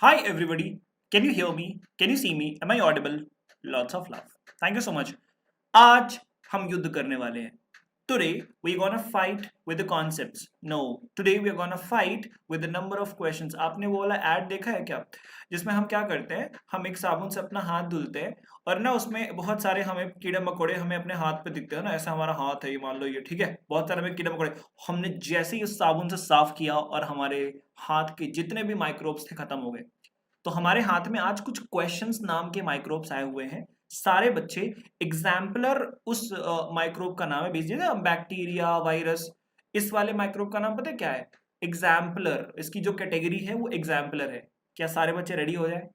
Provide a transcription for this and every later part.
Hi everybody, can you hear me? Can you see me? Am I audible? Lots of love. Thank you so much. आज हम युद्ध करने वाले हैं. Today we're gonna fight with the concepts. No, today we're gonna fight with the number of questions. आपने वो वाला ad देखा है क्या? जिसमें हम क्या करते हैं? हम एक साबुन से अपना हाथ धुलते हैं और ना उसमें बहुत सारे हमें कीड़े मकोड़े हमें अपने हाथ पे दिखते हैं ना, ऐसा हमारा हाथ है, ये मान लो ये ठीक है, बहुत सारे हमें कीड़े मकोड़े. हमने जैसे ही उस साबुन से साफ किया और हमारे हाथ के जितने भी माइक्रोब्स थे खत्म हो गए. तो हमारे हाथ में आज कुछ क्वेश्चंस नाम के माइक्रोब्स आए हुए हैं. सारे बच्चे एग्जाम्पलर उस माइक्रोब का नाम है, भेजिएगा. बैक्टीरिया, वायरस, इस वाले माइक्रोब का नाम पता है क्या है? एग्जाम्पलर. इसकी जो कैटेगरी है वो एग्जाम्पलर है. क्या सारे बच्चे रेडी हो जाए?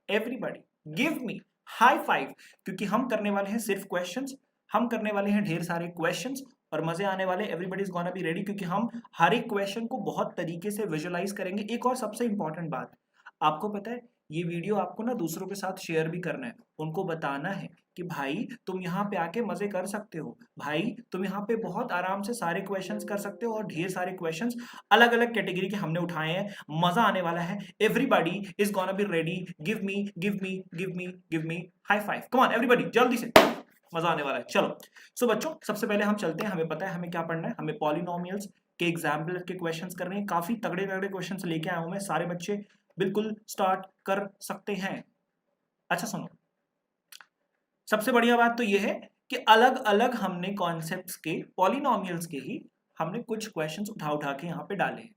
Everybody give me high five, क्योंकि हम करने वाले हैं सिर्फ क्वेश्चंस. हम करने वाले हैं ढेर सारे क्वेश्चंस और मजे आने वाले. Everybody is gonna be ready, क्योंकि हम हर एक क्वेश्चन को बहुत तरीके से विजुअलाइज करेंगे. एक और सबसे इंपॉर्टेंट बात, आपको पता है ये वीडियो आपको ना दूसरों के साथ शेयर भी करना है. उनको बताना है कि भाई तुम यहाँ पे आके मजे कर सकते हो, भाई तुम यहाँ पे बहुत आराम से सारे क्वेश्चंस कर सकते हो. और ढेर सारे क्वेश्चंस अलग अलग कैटेगरी के हमने उठाए हैं. मजा आने वाला है. Everybody is gonna be ready. Give me give me give me give me high five. Come on everybody, जल्दी से, मजा आने वाला है. चलो सो बच्चों, सबसे पहले हम चलते हैं. हमें पता है हमें क्या पढ़ना है. हमें पॉलिनोमियल्स के एग्जाम्पल के क्वेश्चंस करने हैं. काफी तगड़े तगड़े क्वेश्चंस लेके आया हूं मैं. सारे बच्चे बिल्कुल स्टार्ट कर सकते हैं. अच्छा सुनो, सबसे बढ़िया बात तो यह है कि अलग अलग हमने कॉन्सेप्ट्स के, पॉलिनोमियल्स के ही हमने कुछ क्वेश्चंस उठा उठा के यहाँ पे डाले हैं.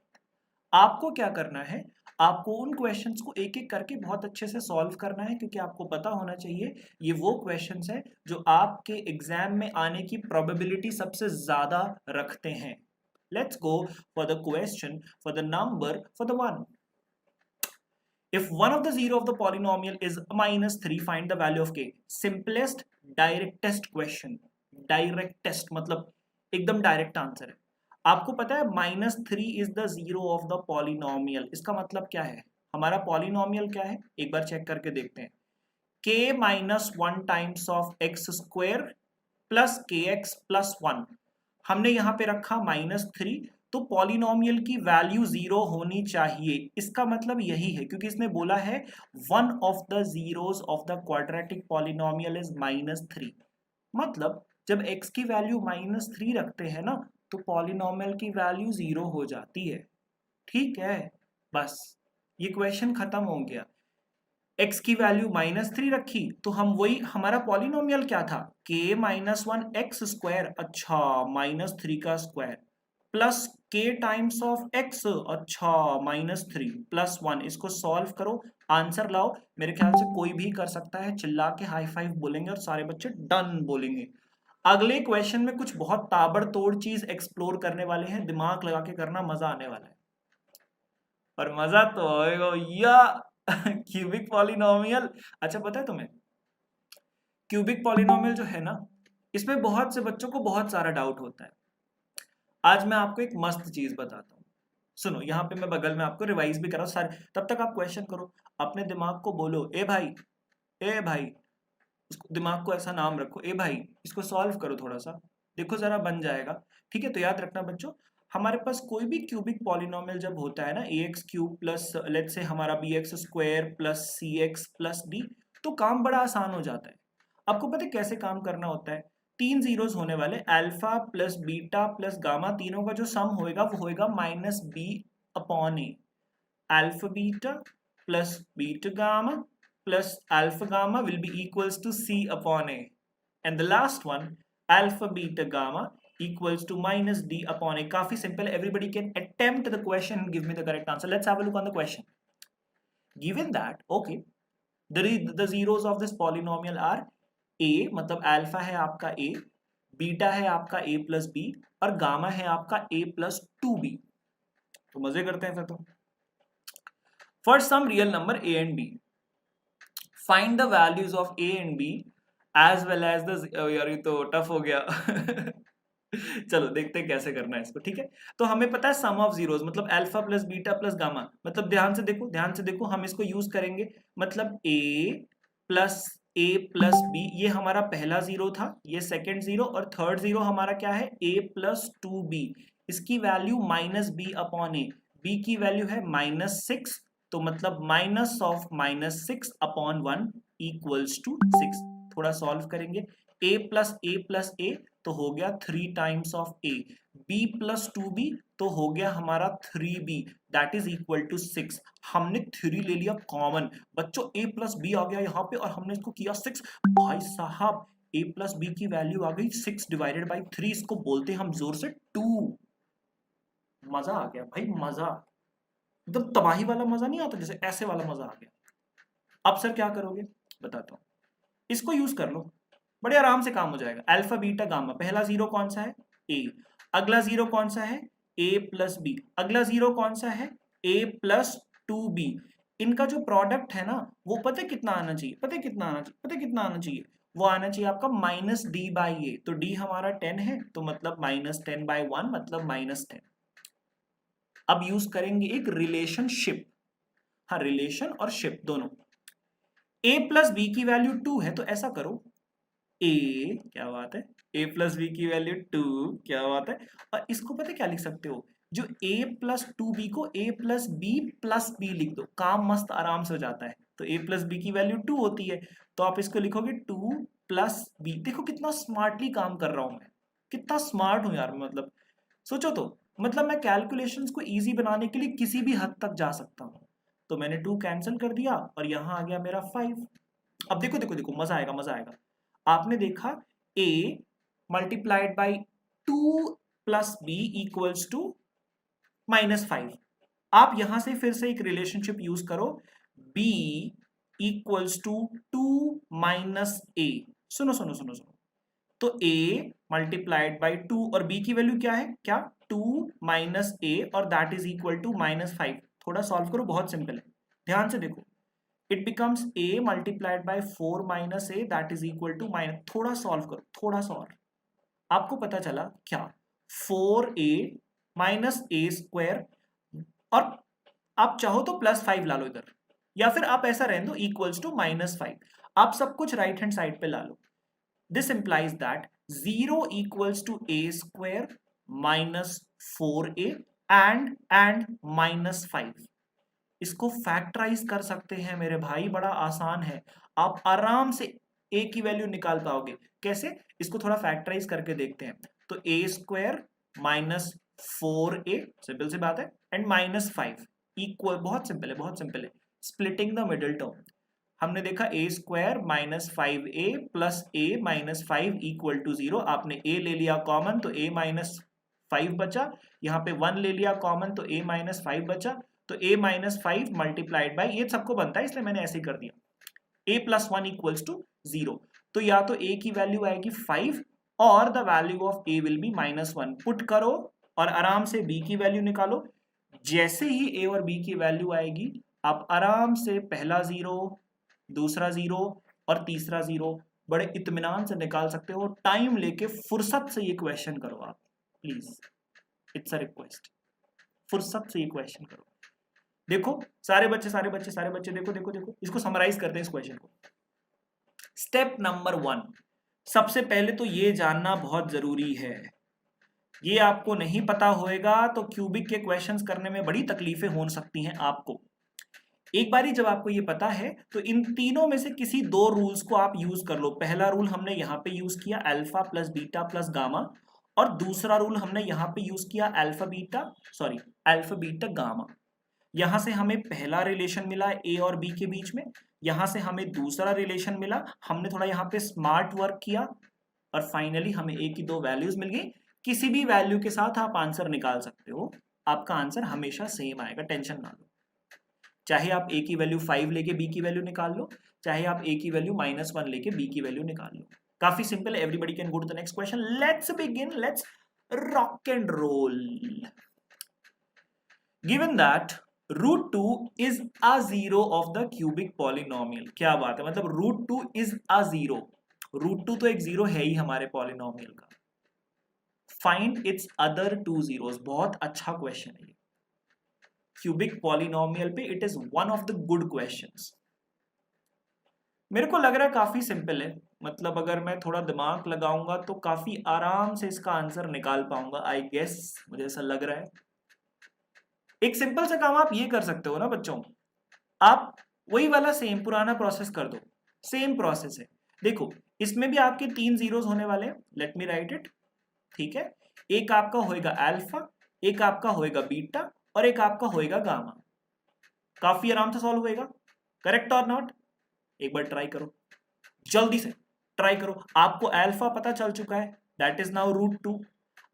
आपको क्या करना है, आपको उन क्वेश्चंस को एक एक करके बहुत अच्छे से सॉल्व करना है, क्योंकि आपको पता होना चाहिए ये वो क्वेश्चंस हैं जो आपके एग्जाम में आने की प्रोबेबिलिटी सबसे ज्यादा रखते हैं. Let's go for the question, for the number, for the one. If one of the zero of the polynomial is -3, find the value of k. Simplest, directest question. Directest मतलब एकदम direct answer है. आपको पता है -3 is the zero of the polynomial. इसका मतलब क्या है? हमारा पॉलिनोमियल क्या है, एक बार चेक करके देखते हैं. k minus 1 times of x square plus के एक्स प्लस 1. हमने यहां पे रखा -3, तो पॉलिनोमियल की वैल्यू 0 होनी चाहिए. इसका मतलब यही है, क्योंकि इसने बोला है one of the zeros of the quadratic polynomial is -3. मतलब जब x की वैल्यू -3 रखते हैं ना, तो पॉलिनोमियल की वैल्यू 0 हो जाती है. ठीक है, बस ये क्वेश्चन खत्म हो गया. x की वैल्यू -3 रखी तो हम वही, हमारा पॉलिनोमियल क्या था, k माइनस 1 एक्स स्क्वायर. अच्छा, -3 का square plus k times of x. अच्छा, -3 प्लस 1. इसको सॉल्व करो, आंसर लाओ. मेरे ख्याल से कोई भी कर सकता है. चिल्ला के हाई फाइव बोलेंगे और सारे बच्चे डन बोलेंगे. अगले क्वेश्चन में कुछ बहुत ताबड़तोड़ चीज एक्सप्लोर करने वाले हैं. दिमाग लगा के करना, मजा आने वाला है. और मजा तो आएगा या क्यूबिक पॉलिनोमियल. अच्छा पता है तुम्हें, क्यूबिक पॉलिनोमियल जो है ना, इसमें बहुत से बच्चों को बहुत सारा डाउट होता है. आज मैं आपको एक मस्त चीज बताता हूँ. सुनो, यहाँ पे मैं बगल में आपको रिवाइज भी करा सारे. तब तक आप क्वेश्चन करो, अपने दिमाग को बोलो ए भाई, ए भाई. उसको दिमाग को ऐसा नाम रखो, ए भाई इसको सॉल्व करो थोड़ा सा, देखो जरा बन जाएगा. ठीक है, तो याद रखना बच्चों, हमारे पास कोई भी क्यूबिक पॉलिनोमियल जब होता है ना, a x cube plus let's say हमारा b x square plus c x plus d, तो काम बड़ा आसान हो जाता है. आपको पता है कैसे काम करना होता है? 3 जीरोस होने वाले, alpha plus beta plus gamma, तीनों का जो सम होएगा वो होएगा -b upon a. Alpha beta plus beta gamma plus alpha gamma will be equals to c upon a, and the last one alpha beta gamma equals to minus d upon a. काफी simple. Everybody can attempt the question and give me the correct answer. Let's have a look on the question. Given that, okay, the zeros of this polynomial are a, मतलब alpha है आपका a, beta है आपका a plus b, और gamma है आपका a plus 2b. तो मजे करते हैं फिर तो. For some real number a and b, find the values of a and b as well as the यार ये तो टफ हो गया. चलो देखते हैं कैसे करना है इसको. ठीक है, तो हमें पता है सम ऑफ जीरोस मतलब alpha plus beta plus gamma. मतलब ध्यान से देखो, ध्यान से देखो, हम इसको यूज करेंगे. मतलब a प्लस b, ये हमारा पहला जीरो था, ये सेकंड जीरो, और थर्ड जीरो हमारा क्या है, a प्लस 2b. इसकी value -b upon a. b की वैल्यू है -6, तो मतलब माइनस ऑफ -6/1 इक्वल्स टू 6। थोड़ा सॉल्व करेंगे, a प्लस ए तो हो गया 3 times of a, b plus 2b तो हो गया हमारा 3b, that is equal to 6। हमने 3 ले लिया कॉमन, बच्चों a प्लस b आ गया यहाँ पे और हमने इसको किया 6। भाई साहब a प्लस b की वैल्यू आ गई 6 डिवाइडेड बाई 3, इसको बोलते हैं हम जोर से 2। मजा आ गया भाई, मजा एकदम तबाही वाला मजा नहीं आता, जैसे ऐसे वाला मजा आ गया। अब सर क्या करोगे बताता हूँ, इसको यूज कर लो, बड़े आराम से काम हो जाएगा। अल्फा बीटा गामा, पहला जीरो कौन सा है a, अगला जीरो कौन सा है a प्लस बी, अगला जीरो कौन सा है a प्लस 2b। इनका जो प्रोडक्ट है ना वो पता है कितना आना चाहिए, पता है कितना आना चाहिए, पता है कितना आना चाहिए, वो आना चाहिए आपका -d/a। तो d हमारा 10 है तो मतलब -10/1 मतलब -10। अब यूज करेंगे एक रिलेशनशिप, हाँ रिलेशन और शिप दोनों। a प्लस बी की वैल्यू 2 है तो ऐसा करो a, क्या बात है, a प्लस बी की वैल्यू 2, क्या बात है। और इसको पता है क्या लिख सकते हो, जो a प्लस 2b को a प्लस b लिख दो, काम मस्त आराम से हो जाता है। तो a प्लस बी की वैल्यू 2 होती है तो आप इसको लिखोगे 2 प्लस b। देखो कितना स्मार्टली काम कर रहा हूं मैं, कितना स्मार्ट हूं यार, मतलब सोचो तो, मतलब मैं कैलकुलेशंस को इजी बनाने के लिए किसी भी हद तक जा सकता हूं। तो मैंने 2 कैंसिल कर दिया और यहां आ गया मेरा 5। अब देखो देखो देखो, मजा आएगा मजा आएगा। आपने देखा a multiplied by 2 plus b equals to -5। आप यहां से फिर से एक रिलेशनशिप यूज करो, b equals to 2 minus a। सुनो सुनो सुनो सुनो, तो a मल्टीप्लाइड बाई 2 और b की वैल्यू क्या है, क्या 2 माइनस a और दैट इज इक्वल टू -5। थोड़ा सॉल्व करो, बहुत सिंपल है, ध्यान से देखो। It becomes a multiplied by 4 minus a that is equal to minus, थोड़ा सॉल्व करो थोड़ा सा और। आपको पता चला क्या, 4a माइनस a स्क्वायर, और आप चाहो तो +5 ला लो इधर, या फिर आप ऐसा रहने दो इक्वल्स टू -5। आप सब कुछ राइट हैंड साइड पे ला लो। This implies that 0 equals to a square minus 4a and -5। इसको फैक्टराइज कर सकते हैं मेरे भाई, बड़ा आसान है, आप आराम से a की वैल्यू निकाल पाओगे। कैसे, इसको थोड़ा फैक्टराइज करके देखते हैं। तो a square minus 4a, simple सी बात है, एंड -5 इक्वल, बहुत सिंपल है बहुत सिंपल है, स्प्लिटिंग द मिडिल टर्म। हमने देखा a square -5a plus a -5 equal to 0। आपने a ले लिया कॉमन तो a -5 बचा, यहाँ पे 1 ले लिया कॉमन तो a -5 बचा, तो a -5 मल्टीप्लाइड बाई, ये सबको बनता है इसलिए मैंने ऐसे कर दिया, a प्लस 1 इक्वल्स टू 0। तो या तो a की वैल्यू आएगी 5 और the value of a will be -1। Put करो और आराम से b की वैल्यू निकालो। जैसे ही a और b की वैल्यू आएगी आप आराम से पहला 0, दूसरा 0 और तीसरा 0 बड़े इत्मीनान से निकाल सकते हो। टाइम लेके फुर्सत से ये क्वेश्चन करो आप, प्लीज, इट्स अ रिक्वेस्ट, फुर्सत से ये क्वेश्चन करो। देखो सारे बच्चे देखो देखो देखो, इसको समराइज करते हैं इस क्वेश्चन को। स्टेप नंबर 1, सबसे पहले तो ये जानना बहुत जरूरी है, ये आपको नहीं पता होएगा तो क्यूबिक के क्वेश्चंस करने में बड़ी तकलीफें हो सकती हैं आपको। एक बारी जब आपको ये पता है तो इन तीनों में से किसी 2 रूल्स को आप यूज कर लो। पहला रूल हमने यहाँ पे यूज किया alpha plus beta plus gamma, और दूसरा रूल हमने यहाँ पे यूज किया अल्फा बीटा गामा। यहां से हमें पहला रिलेशन मिला ए और बी के बीच में, यहां से हमें दूसरा रिलेशन मिला, हमने थोड़ा यहाँ पे स्मार्ट वर्क किया और फाइनली हमें ए की 2 वैल्यूज मिल गई। किसी भी वैल्यू के साथ आप आंसर निकाल सकते हो, आपका आंसर हमेशा सेम आएगा, टेंशन ना लो। चाहे आप a की वैल्यू 5 लेके b की वैल्यू निकाल लो, चाहे आप a की वैल्यू -1 लेके b की वैल्यू निकाल लो, काफी सिंपल है। Everybody can go to the next question, let's begin, let's rock and roll. Given that √2 is a zero of the cubic polynomial, क्या बात है, मतलब √2 is a zero, √2 तो एक जीरो है ही हमारे पॉलिनोमियल का। फाइंड इट्स अदर 2 zeros, बहुत अच्छा क्वेश्चन है ये क्यूबिक पॉलिनोमियल पे, it is one of the good questions. मेरे को लग रहा है काफी सिंपल है, मतलब अगर मैं थोड़ा दिमाग लगाऊंगा तो काफी आराम से इसका आंसर निकाल पाऊंगा, आई गेस, मुझे ऐसा लग रहा है। एक सिंपल सा काम आप ये कर सकते हो ना बच्चों, आप वही वाला सेम पुराना प्रोसेस कर दो, सेम प्रोसेस है। देखो इसमें भी आपके 3 जीरोस होने वाले हैं, लेट मी राइट इट, ठीक है। एक आपका होएगा अल्फा, एक आपका होएगा बीटा और एक आपका होएगा गामा। काफी आराम से सॉल्व होएगा, करेक्ट और नॉट? एक बार ट्राई करो, जल्दी से ट्राई करो। आपको अल्फा पता चल चुका है, दैट इज नाउ √2।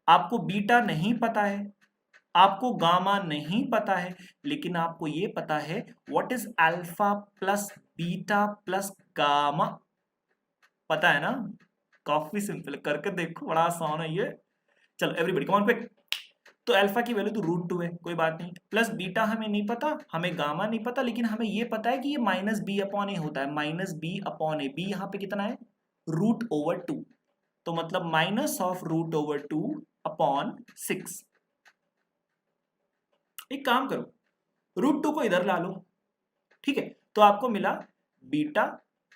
आपको बीटा नहीं पता है, आपको गामा नहीं पता है, लेकिन आपको ये पता है what is alpha plus beta plus gamma, पता है ना? काफी सिंपल, करके देखो, बड़ा आसान है ये। चलो एवरीबॉडी कम ऑन क्विक। तो अल्फा की वैल्यू तो √2 है, कोई बात नहीं। प्लस बीटा हमें नहीं पता, हमें गामा नहीं पता, लेकिन हमें ये पता है कि ये -b/a होता है, -b/a। b यहाँ पे कितना है? √2। तो मतलब -√2/6। एक काम करो, √2 को इधर ला लो, ठीक है। तो आपको मिला beta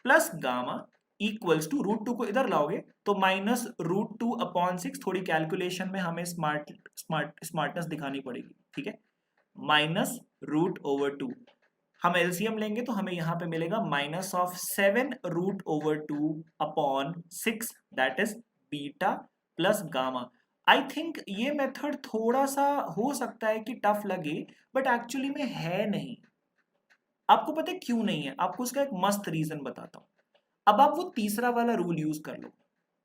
plus gamma equals to √2 को इधर लाओगे तो -√2/6। थोड़ी कैलकुलेशन में हमें स्मार्टनेस दिखानी पड़ेगी, ठीक है। -√2, हम एलसीएम लेंगे तो हमें यहां पे मिलेगा -7√2/6, that is beta plus gamma. I think ये मेथड थोड़ा सा हो सकता है कि टफ लगे, बट एक्चुअली में है नहीं। आपको पता है क्यों नहीं है? आपको उसका एक मस्त रीजन बताता हूं। अब आप वो तीसरा वाला रूल यूज कर लो,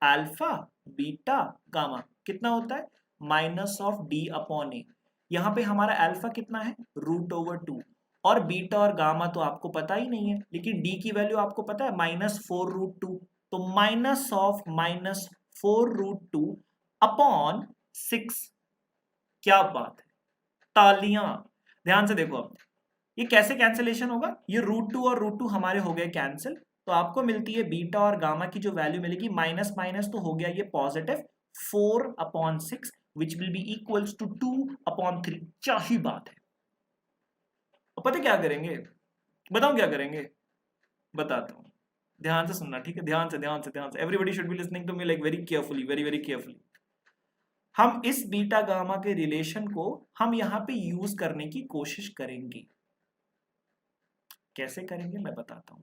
अल्फा बीटा गामा कितना होता है? -d/a। यहाँ पे हमारा अल्फा कितना है? √2। और बीटा और गामा तो आपको पता ही नहीं है, लेकिन डी की वैल्यू आपको पता है -4√2। तो -4√2/6। क्या बात है, तालियां। ध्यान से देखो अब ये कैसे कैंसिलेशन होगा। ये √2 और √2 हमारे हो गए कैंसिल, तो आपको मिलती है बीटा और गामा की जो वैल्यू मिलेगी, माइनस माइनस तो हो गया ये positive, 4/6 which will be equals to 2/3। क्या ही बात है। और पता क्या करेंगे, बताओ क्या करेंगे, बताता हूं, ध्यान से सुनना, ठीक है। ध्यान से everybody should be listening to me like very carefully, very very carefully. हम इस बीटा गामा के रिलेशन को हम यहां पे यूज करने की कोशिश करेंगे। कैसे करेंगे मैं बताता हूं,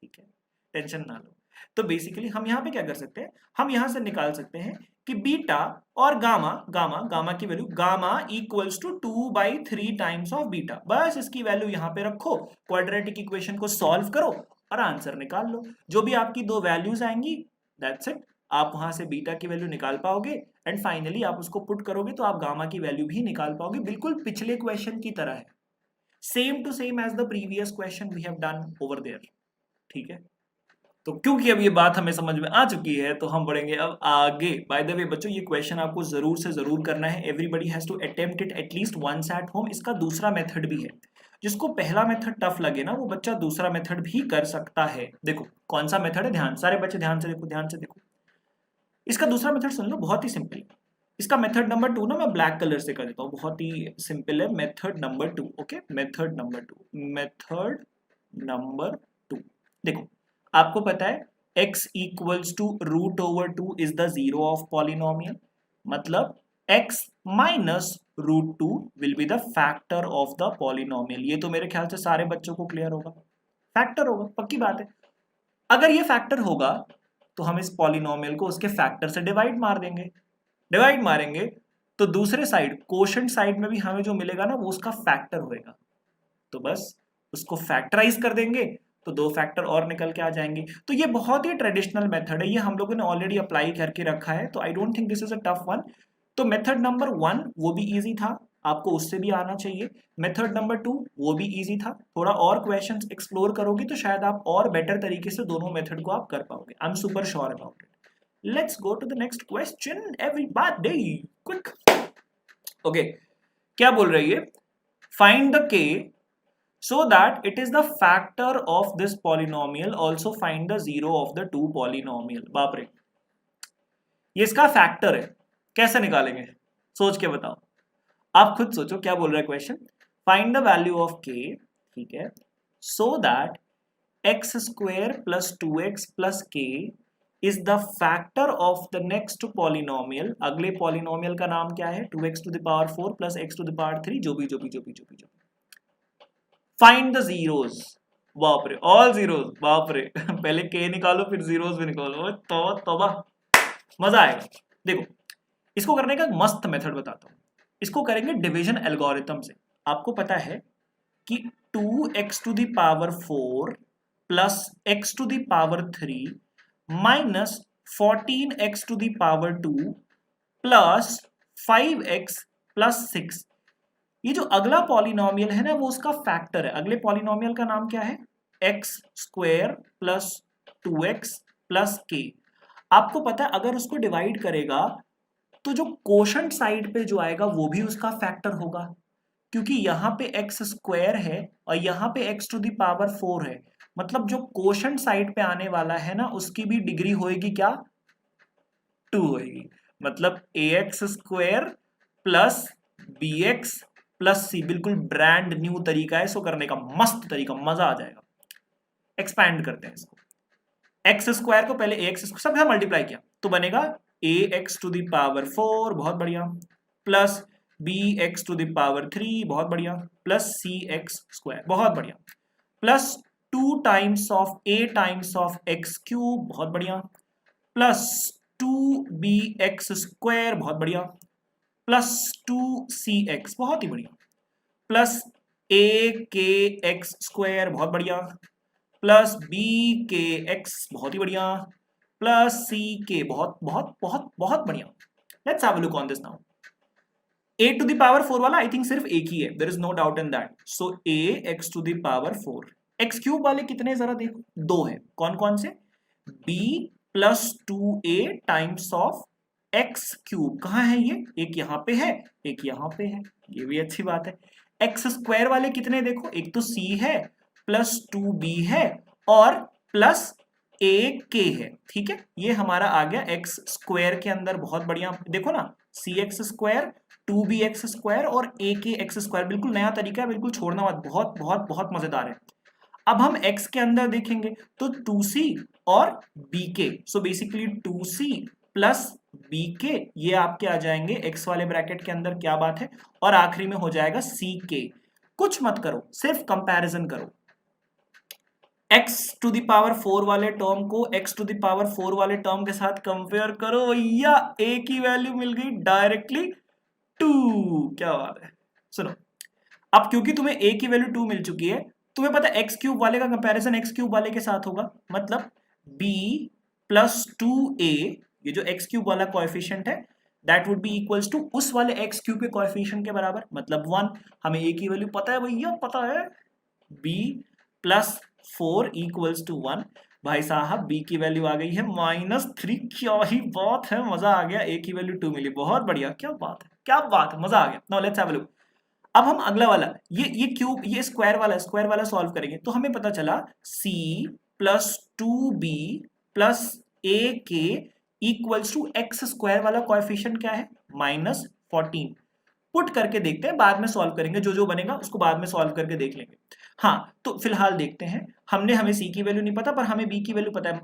ठीक है, टेंशन ना लो। तो बेसिकली हम यहां पे क्या कर सकते हैं, हम यहां से निकाल सकते हैं कि बीटा और गामा की value, gamma equals to 2/3 times of beta. बस इसकी वैल्यू यहां पे रखो, क्वाड्रेटिक इक्वेशन को सॉल्व करो और आंसर निकाल लो। जो भी आपकी दो वैल्यूज आएंगी, दैट्स इट, आप वहां से बीटा की वैल्यू निकाल पाओगे एंड फाइनली आप उसको पुट करोगे तो आप गामा की वैल्यू भी निकाल पाओगे, बिल्कुल पिछले क्वेश्चन की तरह है, same to same as the previous question we have done over there, ठीक है। तो क्योंकि अब ये बात हमें समझ में आ चुकी है तो हम बढ़ेंगे अब आगे। बाय द वे बच्चों, ये क्वेश्चन आपको जरूर से जरूर करना है, everybody has to attempt it at least once at home. इसका दूसरा मेथड भी है, जिसको पहला मेथड टफ लगे ना, वो बच्चा दूसरा मेथड भी कर सकता है। देखो कौन सा मेथड है, ध्यान, सारे बच्चे ध्यान से देखो, ध्यान से देखो। इसका दूसरा मेथड सुन लो, बहुत ही सिंपल। इसका मेथड नंबर 2 ना मैं ब्लैक कलर से कर देता हूँ, बहुत ही सिंपल है। Method number 2, okay, method number 2। देखो आपको पता है x equals to √2 is the zero of polynomial, मतलब x minus √2 will be the factor of the polynomial. ये तो मेरे ख्याल से सारे बच्चों को क्लियर होगा, फैक्टर होगा, पक्की बात है। अगर ये फैक्टर होगा तो हम इस पॉलिनोमियल को उसके फैक्टर से डिवाइड मार देंगे, डिवाइड मारेंगे तो दूसरे साइड कोशेंट साइड में भी हमें जो मिलेगा ना वो उसका फैक्टर होएगा, तो बस उसको फैक्टराइज कर देंगे तो दो फैक्टर और निकल के आ जाएंगे। तो ये बहुत ही ट्रेडिशनल मेथड है, ये हम लोगों ने ऑलरेडी अप्लाई करके रखा है, तो I don't think this is a tough one. तो मेथड नंबर 1 वो भी इजी था, आपको उससे भी आना चाहिए। मेथड नंबर 2 वो भी इजी था, थोड़ा और क्वेश्चंस एक्सप्लोर करोगे तो शायद आप और बेटर तरीके से दोनों मेथड को आप कर पाओगे, I am super sure about it. Let's go to the next question, everybody. Quick. Okay. क्या बोल रही है? Find the k so that it is the factor of this polynomial. Also find the zero of the two polynomial. बाप रे, ये इसका factor है, कैसे निकालेंगे? सोच के बताओ, आप खुद सोचो क्या बोल रहा है question. Find the value of k, ठीक है, so that x² plus 2x plus k is the factor of the next polynomial। अगले पॉलिनोमियल का नाम क्या है? 2x to the power 4 plus x to the power 3, जो भी। फाइंड द जीरोस, बाप रे, ऑल जीरोस, बाप रे पहले के निकालो फिर जीरोस भी निकालो, तो तौबा, मजा आएगा। देखो इसको करने का मस्त मेथड बताता हूं, इसको करेंगे डिवीजन एल्गोरिथम से। आपको पता है कि 2x to the power 4 plus x to the power 3 minus 14x to the power 2 plus 5x plus 6, ये जो अगला पॉलिनोमियल है ना वो उसका फैक्टर है। अगले पॉलिनोमियल का नाम क्या है? X square plus 2x plus के। आपको पता है अगर उसको डिवाइड करेगा तो जो कोशंट साइड पे जो आएगा वो भी उसका फैक्टर होगा, क्योंकि यहाँ पे एक्स स्क्वायर है और यहाँ पे एक्स टू द पावर 4 है, मतलब जो कोशंट साइड पे आने वाला है ना उसकी भी डिग्री होएगी क्या? 2 होएगी। मतलब a x square plus b x plus c, बिल्कुल ब्रांड न्यू तरीका है इसको करने का, मस्त तरीका, मजा आ जाएगा। एक्सपैंड करते हैं इसको, एक्स स्क्वायर को पहले ए एक्स सब मल्टीप्लाई किया तो बनेगा a x to the power 4, बहुत बढ़िया, plus b x to the power 3, बहुत बढ़िया, प्लस सी एक्स स्क्वायर, बहुत बढ़िया, plus 2 times of a times of x cube, बहुत बढ़िया, प्लस 2b एक्स स्क्वायर, बहुत बढ़िया, प्लस 2cx, बहुत ही बढ़िया, प्लस ए के एक्स स्क्वायर, बहुत बढ़िया, प्लस बी के एक्स, बहुत ही बढ़िया, प्लस सी के, बहुत बहुत बहुत बहुत बढ़िया। Let's have a look on this now. A to the power 4 वाला आई थिंक सिर्फ एक ही है, there is no doubt in that, so a x to the power 4। X cube वाले कितने जरा देखो, 2 है, कौन कौन से? b plus 2a times of x cube, कहाँ है ये? एक यहाँ पे है, एक यहाँ पे है, ये भी अच्छी बात है। एक्स स्क्वायर वाले कितने देखो, एक तो c है प्लस 2b है और प्लस ए के है, ठीक है, ये हमारा आ गया एक्स स्क्वायर के अंदर, बहुत बढ़िया। देखो ना, c x square, 2b x square और ए के एक्स स्क्वायर, बिल्कुल नया तरीका है, बिल्कुल छोड़ना मत, बहुत बहुत बहुत मजेदार है। अब हम x के अंदर देखेंगे तो 2c और bk, so basically 2c plus bk, ये आपके आ जाएंगे x वाले ब्रैकेट के अंदर, क्या बात है, और आखिरी में हो जाएगा ck। कुछ मत करो, सिर्फ कंपैरिजन करो, x टू द पावर 4 वाले टर्म को x टू द पावर 4 वाले टर्म के साथ कंपेयर करो, भैया a की वैल्यू मिल गई डायरेक्टली 2, क्या बात है। सुनो, अब क्योंकि तुम्हें a की वैल्यू 2 मिल चुकी है, तुम्हें पता है एक्स क्यूब वाले का कंपैरिजन एक्स क्यूब वाले के साथ होगा, मतलब b प्लस 2a, ये जो एक्स क्यूब वाला कोएफिशिएंट है that would be equals to उस वाले एक्स क्यूब के कोएफिशिएंट के बराबर, मतलब 1। हमें a की वैल्यू पता है भैया, पता है, b प्लस 4 इक्वल्स टू 1। भाई साहब b की वैल्यू आ गई है -3, क्या ही बात है, मजा आ गया, a की वैल्यू 2 मिली, बहुत बढ़िया, क्या बात है, क्या बात है, मजा आ गया। Now let's have a look. अब हम अगला वाला, ये क्यूब, ये स्क्वायर वाला सॉल्व करेंगे तो हमें पता चला c plus 2b plus a के इक्वल्स टू एक्स स्क्वायर वाला कोएफिशिएंट क्या है? -14। पुट करके देखते हैं, बाद में सॉल्व करेंगे, जो जो बनेगा उसको बाद में सॉल्व करके देख लेंगे। हाँ, तो फिलहाल देखते हैं, हमें c की वैल्यू नहीं पता पर हमें b की वैल्यू पता है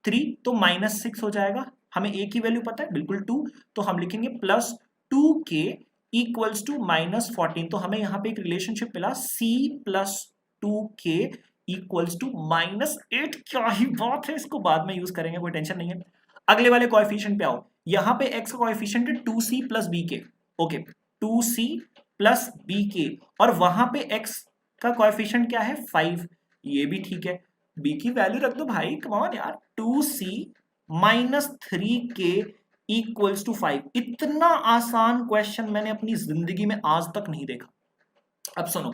3, तो -6 हो जाएगा। हमें a की वैल्यू पता है बिल्कुल 2, तो हम लिखेंगे प्लस 2k इक्वल्स टू -14, तो हमें यहाँ पे एक रिलेशनशिप मिला c plus 2k equals to -8, क्या ही बात है, इसको बाद में यूज करेंगे, कोई टेंशन नहीं है। अगले वाले कोएफिशिएंट पे आओ, यहाँ पे x का कोएफिशिएंट है 2c plus bk, okay, 2c plus bk, और वहां पे x का कोएफिशिएंट क्या है? 5, ये भी ठीक है, b की वैल्यू रख दो भाई, कम ऑन यार, 2c -3k इक्वल्स टू 5। इतना आसान क्वेश्चन मैंने अपनी जिंदगी में आज तक नहीं देखा। अब सुनो,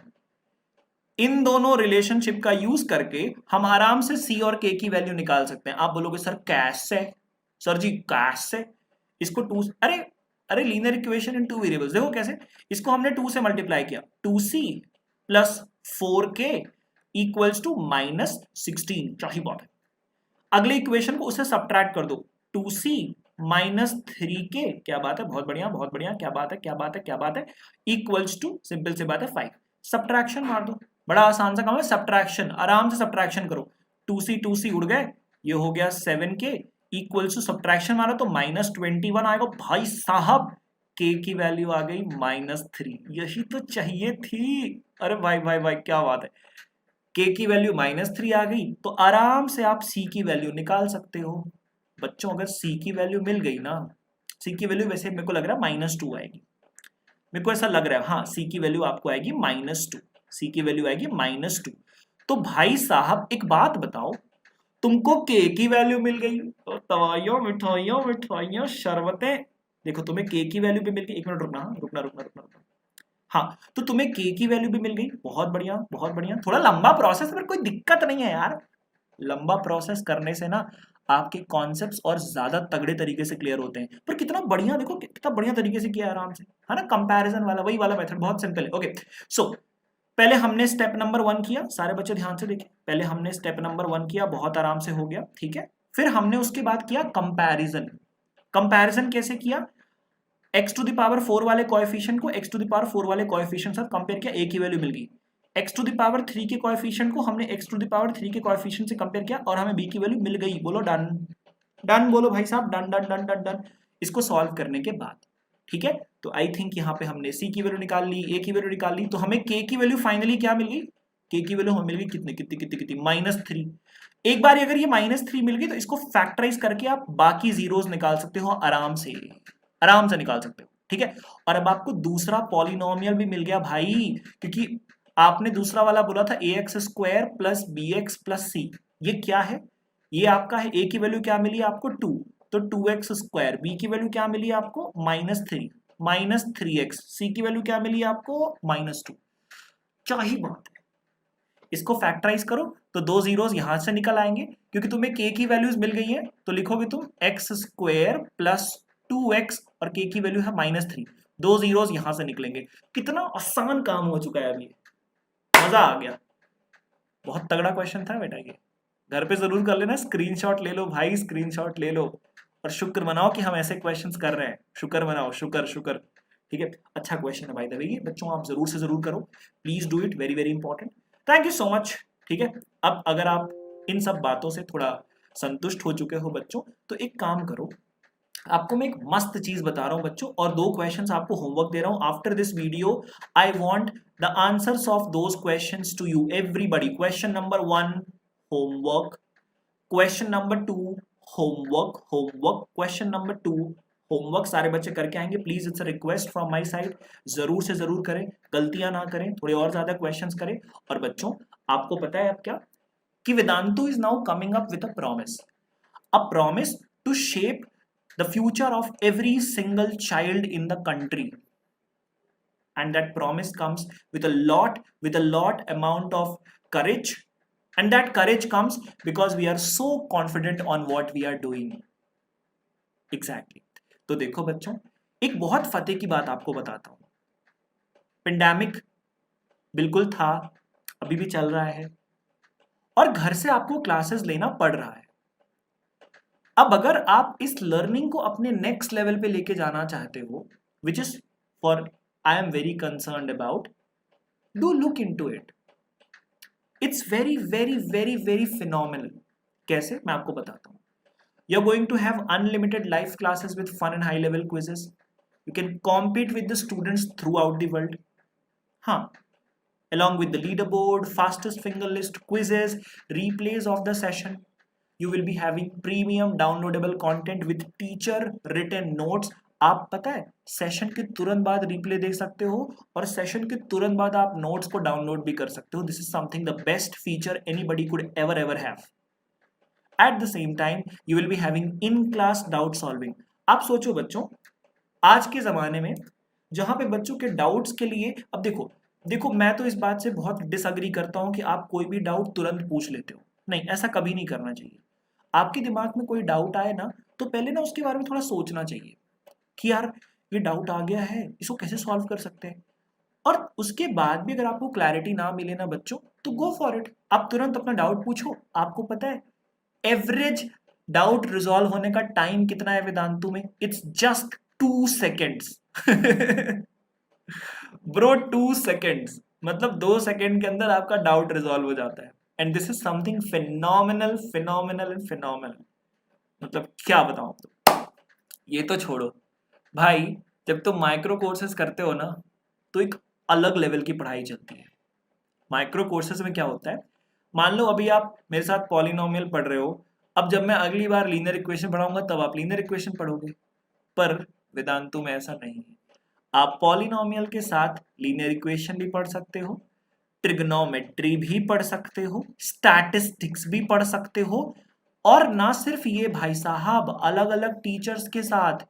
इन दोनों रिलेशनशिप का यूज करके हम आराम से c और k की वैल्यू निकाल सकते हैं। आप बोलोगे सर कैसे? सर जी कैसे? इसको 2, अरे लीनियर इक्वेशन इन 2 वेरिएबल्स, देखो कैसे, इसको हमने 2 से मल्टीप्लाई किया, 2c plus 4k equals to -16, क्या ही बात है। अगले इक्वेशन को उससे सब्ट्रैक्ट कर दो, 2c -3k, क्या बात है, बहुत बढ़िया बहुत बढ़िया, क्या बात है क्या बात है क्या बात है, इक्वल्स टू, सिंपल सी बात है, 5। सब्ट्रैक्शन मार दो, बड़ा आसान सा काम है, सब्ट्रैक्शन, आराम से सब्ट्रैक्शन करो, 2c उड़ गए, ये हो गया 7k इक्वल्स टू, सब्ट्रैक्शन मारा तो -21 आएगा भाई साहब, के की वैल्यू आ गई -3, यही तो चाहिए थी। अरे भाई भाई भाई क्या बात है, के की वैल्यू -3 आ गई तो आराम से आप सी की वैल्यू निकाल सकते हो। बच्चों अगर सी की वैल्यू मिल गई ना, सी की वैल्यू वैसे मेरे को लग रहा है -2 आएगी, मेरे को ऐसा लग रहा है, हाँ सी की वैल्यू आपको आएगी -2, सी की वैल्यू आएगी -2। तो भाई साहब एक बात बताओ, तुमको के की वैल्यू मिल गई तो दवाइयों मिठाइयों मिठाइयों शरबतें, देखो तुम्हें के की वैल्यू भी मिल गई, एक मिनट रुकना, हाँ, रुकना। हाँ तो तुम्हें के की वैल्यू भी मिल गई, बहुत बढ़िया बहुत बढ़िया। थोड़ा लंबा प्रोसेस पर कोई दिक्कत नहीं है यार, लंबा प्रोसेस करने से ना आपके कॉन्सेप्ट्स और ज्यादा तगड़े तरीके से क्लियर होते हैं। पर कितना बढ़िया, देखो कितना बढ़िया तरीके से किया है आराम से, है ना, कंपैरिजन वाला वही वाला मेथड, बहुत सिंपल है। ओके सो पहले हमने स्टेप नंबर 1 किया, सारे बच्चे ध्यान से देखें, पहले हमने स्टेप नंबर 1 किया, बहुत आराम से हो गया, ठीक है। फिर हमने उसके बाद किया कंपैरिजन। कंपैरिजन कैसे किया, x टू द पावर 4 वाले कोएफिशिएंट को x टू द पावर 4 वाले कोएफिशिएंट साथ कंपेयर किया, a की वैल्यू मिल गई। x टू द पावर 3 के कोएफिशिएंट को हमने x टू द पावर 3 के कोएफिशिएंट से कंपेयर किया और हमें b की वैल्यू मिल गई। बोलो डन, डन बोलो भाई साहब, done done done done done. इसको सॉल्व करने के बाद, ठीक है, तो आई थिंक यहाँ पे हमने c की वैल्यू निकाल ली, a की वैल्यू निकाल ली, तो हमें k की वैल्यू फाइनली क्या मिल गई, k की वैल्यू हमें मिल गई कितनी कितनी कितनी कितनी -3। एक बार अगर ये -3 मिल गई तो इसको फैक्टराइज करके आप बाकी जीरोस निकाल सकते हो, आराम से निकाल सकते हो, ठीक है। और अब आपको दूसरा पॉलिनोमियल भी मिल गया भाई, क्योंकि आपने दूसरा वाला बोला था ax² प्लस bx+c, ये क्या है, ये आपका है, a की वैल्यू क्या मिली आपको 2, तो 2x², b की वैल्यू क्या मिली आपको -3, -3x, c की वैल्यू क्या मिली आपको -2। क्या ही बात है, इसको फैक्टराइज करो तो दो जीरोस यहां से निकल आएंगे, क्योंकि तुम्हें k की वैल्यूज मिल गई है, तो लिखोगे तुम x² प्लस 2x और k की वैल्यू है -3, दो जीरोस यहां से निकलेंगे। कितना आसान काम हो चुका है अभी, मजा आ गया। बहुत तगड़ा क्वेश्चन था बेटा ये, घर पे जरूर कर लेना, स्क्रीनशॉट ले लो भाई, स्क्रीनशॉट ले लो और शुक्र मनाओ कि हम ऐसे क्वेश्चंस कर रहे हैं, शुक्र मनाओ, शुक्र शुक्र, ठीक है। अच्छा क्वेश्चन है भाई द वे, बच्चों आप जरूर से जरूर करो, please do it, very very important. Thank you so much, ठीक है। अब अगर आप इन सब बातों से थोड़ा संतुष्ट हो चुके हो बच्चों, तो एक काम करो, आपको मैं एक मस्त चीज बता रहा हूं बच्चों, और दो क्वेश्चंस आपको होमवर्क दे रहा हूं। After this video I want the answers of those questions to you everybody. Question number 1 homework, question number 2 homework, homework, question number 2 homework, सारे बच्चे करके आएंगे please, it's a request from my side, जरूर से जरूर करें, गलतियां ना करें, थोड़े और ज्यादा क्वेश्चंस करें। और बच्चों आपको पता है अब क्या, कि Vedantu is now coming up with a promise to shape the future of every single child in the country, and that promise comes with a lot amount of courage, and that courage comes because we are so confident on what we are doing exactly। तो देखो बच्चों, एक बहुत फतेह की बात आपको बताता हूं, पेंडेमिक बिल्कुल था, अभी भी चल रहा है, और घर से आपको क्लासेस लेना पड़ रहा है। अब अगर आप इस लर्निंग को अपने नेक्स्ट लेवल पे लेके जाना चाहते हो, which is for I am very concerned about, do look into it, it's very very very very phenomenal. कैसे, मैं आपको बताता हूं। You are going to have unlimited live classes with fun and high level quizzes, you can compete with the students throughout the world, हाँ, along with the leaderboard, fastest finger list, quizzes, replays of the session. You will be having premium downloadable content with teacher written notes। आप पता है session के तुरंत बाद replay देख सकते हो और सेशन के तुरंत बाद आप नोट्स को डाउनलोड भी कर सकते हो। This is something the best feature anybody could ever have. At the same time you will be having in class doubt solving. आप सोचो बच्चों, आज के जमाने में जहां पे बच्चों के डाउट्स के लिए, अब देखो देखो मैं तो इस बात से बहुत डिसअग्री करता हूं कि आप कोई भी डाउट तुरंत पूछ लेते हो, नहीं, ऐसा कभी नहीं करना चाहिए। आपके दिमाग में कोई डाउट आए ना, तो पहले ना उसके बारे में थोड़ा सोचना चाहिए कि यार ये डाउट आ गया है, इसको कैसे सॉल्व कर सकते हैं। और उसके बाद भी अगर आपको क्लैरिटी ना मिले ना बच्चों, तो गो फॉर इट, आप तुरंत अपना डाउट पूछो। आपको पता है एवरेज डाउट रिजॉल्व होने का टाइम कितना है वेदांतु में, it's just 2 seconds bro, 2 seconds, मतलब 2 सेकेंड के अंदर आपका डाउट रिजॉल्व हो जाता है। And this is something phenomenal phenomenal and phenomenal, मतलब क्या बताऊं। तो ये तो छोड़ो भाई, जब तुम माइक्रो कोर्सेज करते हो ना तो एक अलग लेवल की पढ़ाई चलती है। माइक्रो कोर्सेज में क्या होता है, मान लो अभी आप मेरे साथ पॉलिनोमियल पढ़ रहे हो, अब जब मैं अगली बार लीनियर इक्वेशन पढ़ाऊंगा तब आप लीनियर इक्वेशन पढ़ोगे, पर वेदांतु में ऐसा नहीं है। आप पॉलिनोमियल के साथ लीनियर इक्वेशन भी पढ़ सकते हो, ट्रिग्नोमेट्री भी पढ़ सकते हो, स्टैटिस्टिक्स भी पढ़ सकते हो, और ना सिर्फ ये भाई साहब, अलग अलग टीचर्स के साथ।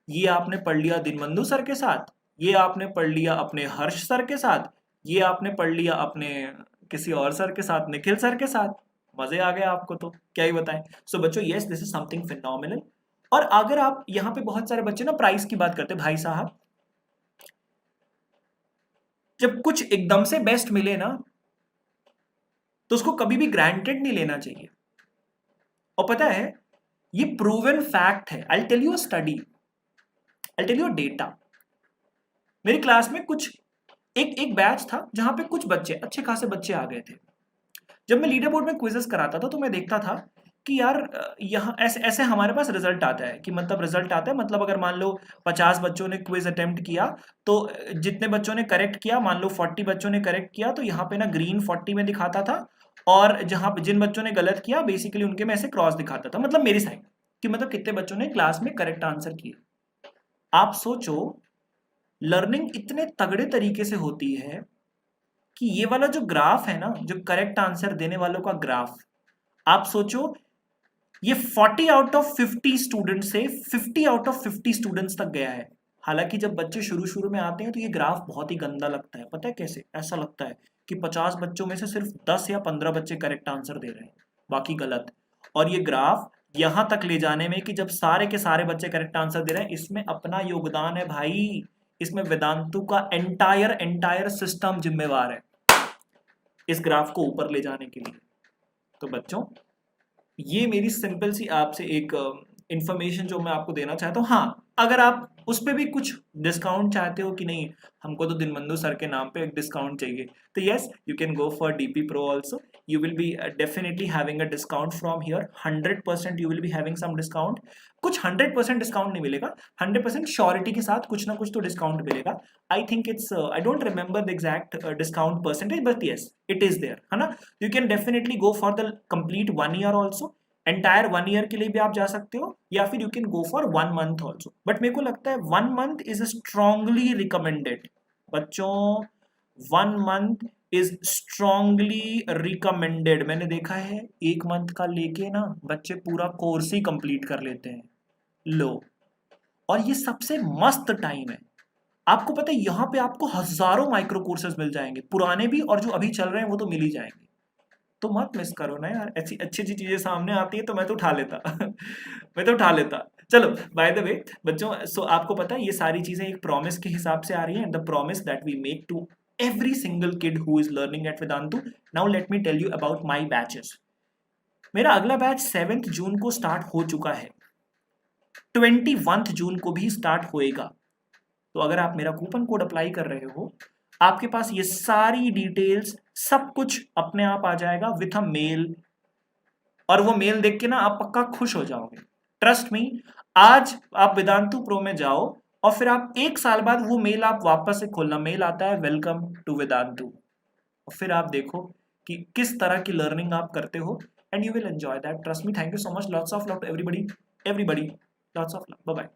ये आपने पढ़ लिया दिनबंधु सर के साथ, ये आपने पढ़ लिया अपने हर्ष सर के साथ, ये आपने पढ़ लिया अपने किसी और सर के साथ, निखिल सर के साथ। मजे आ गए आपको तो क्या ही बताएं। सो बच्चों, yes this is something phenomenal. और अगर आप यहाँ पे बहुत सारे बच्चे ना प्राइस की बात करते हैं, भाई साहब जब कुछ एकदम से बेस्ट मिले ना तो उसको कभी भी ग्रांटेड नहीं लेना चाहिए। और पता है ये प्रूवन फैक्ट है। I tell you study, I tell you data. मेरी क्लास में कुछ एक बैच था जहां पे कुछ बच्चे, अच्छे खासे बच्चे आ गए थे। जब मैं लीडर बोर्ड में क्विजेस कराता था तो मैं देखता था कि यार यहाँ ऐसे ऐसे हमारे पास रिजल्ट आता है कि मतलब रिजल्ट आता है, मतलब अगर मान लो 50 बच्चों ने क्विज अटेम्प्ट किया तो जितने बच्चों ने करेक्ट किया, मान लो 40 बच्चों ने करेक्ट किया, तो यहाँ पे ना ग्रीन 40 में दिखाता था, और जहां जिन बच्चों ने गलत किया बेसिकली उनके में ऐसे क्रॉस दिखाता था, मतलब मेरी साइड कि मतलब कितने बच्चों ने क्लास में करेक्ट आंसर किए। आप सोचो लर्निंग इतने तगड़े तरीके से होती है कि ये वाला जो ग्राफ है ना, जो करेक्ट आंसर देने वालों का ग्राफ, आप सोचो ये 40 आउट ऑफ 50 स्टूडेंट से 50 आउट ऑफ 50 स्टूडेंट्स तक गया है। हालांकि जब बच्चे शुरू शुरू में आते हैं तो ये ग्राफ बहुत ही गंदा लगता है। पता है कैसे? ऐसा लगता है कि 50 बच्चों में से सिर्फ 10 या 15 बच्चे करेक्ट आंसर दे रहे हैं, बाकी गलत। और ये ग्राफ यहां तक ले जाने में कि जब सारे के सारे बच्चे करेक्ट आंसर दे रहे हैं, इसमें अपना योगदान है भाई। इसमें वेदांतु का एंटायर सिस्टम जिम्मेवार है इस ग्राफ को ऊपर ले जाने के लिए। तो बच्चों, ये मेरी सिंपल सी आपसे एक इंफॉर्मेशन जो मैं आपको देना चाहता हूँ। हाँ, अगर आप उस पर भी कुछ डिस्काउंट चाहते हो कि नहीं हमको तो दिनबंधु सर के नाम पे एक डिस्काउंट चाहिए, तो yes you can go for DP pro also. You will be definitely having a discount from here. 100% you will be having some discount. कुछ 100% डिस्काउंट नहीं मिलेगा, 100% श्योरिटी के साथ कुछ ना कुछ तो डिस्काउंट मिलेगा। I think it's I don't remember the exact discount percentage, but yes it is there, है ना। You can definitely go for the complete 1 year also. Entire 1 year के लिए भी आप जा सकते हो, या फिर you can go for 1 month also. But मेरे को लगता है 1 मंथ इज स्ट्रांगली रिकमेंडेड बच्चों। 1 मंथ इज स्ट्रांगली रिकमेंडेड। मैंने देखा है 1 मंथ का लेके ना बच्चे पूरा कोर्स ही कंप्लीट कर लेते हैं। लो, और ये सबसे मस्त टाइम है। आपको पता है यहाँ पे आपको हजारों माइक्रो कोर्सेज मिल जाएंगे, पुराने भी और जो अभी चल रहे हैं वो तो मिल ही जाएंगे। तो मत मिस करो ना यार, ऐसी अच्छी अच्छी चीजें सामने आती है तो मैं तो उठा लेता मैं तो उठा लेता। चलो, बाय द वे बच्चों, सो आपको पता है ये सारी चीजें एक प्रॉमिस के हिसाब से आ रही हैं, the promise that we make to every single kid who is learning at Vedantu. Now let me tell you about my batches. मेरा अगला बैच 7 जून को स्टार्ट हो चुका है, 21 जून को भी स्टार्ट होएगा। तो अगर आप मेरा कूपन कोड अप्लाई कर रहे हो, आपके पास ये सारी डिटेल्स सब कुछ अपने आप आ जाएगा विथ अ मेल, और वो मेल देख के ना आप पक्का खुश हो जाओगे। ट्रस्ट मी, आज आप वेदांतु प्रो में जाओ और फिर आप 1 साल बाद वो मेल आप वापस से खोलना, मेल आता है वेलकम टू वेदांतु, और फिर आप देखो कि किस तरह की लर्निंग आप करते हो, and you will enjoy that. Trust me. Thank you so much. Lots of love to everybody, lots of love. Bye bye.